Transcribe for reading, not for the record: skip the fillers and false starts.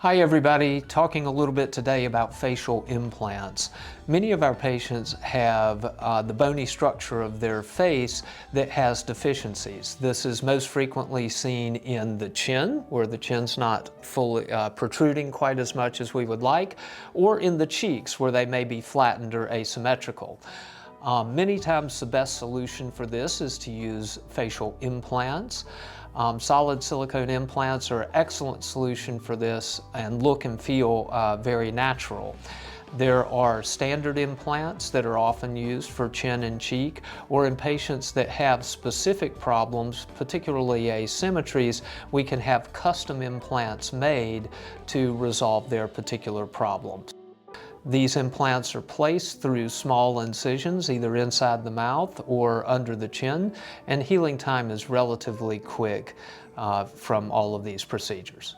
Hi everybody, talking a little bit today about facial implants. Many of our patients have the bony structure of their face that has deficiencies. This is most frequently seen in the chin, where the chin's not fully protruding quite as much as we would like, or in the cheeks, where they may be flattened or asymmetrical. Many times the best solution for this is to use facial implants. Solid silicone implants are an excellent solution for this and look and feel very natural. There are standard implants that are often used for chin and cheek, or in patients that have specific problems, particularly asymmetries, we can have custom implants made to resolve their particular problems. These implants are placed through small incisions, either inside the mouth or under the chin, and healing time is relatively quick from all of these procedures.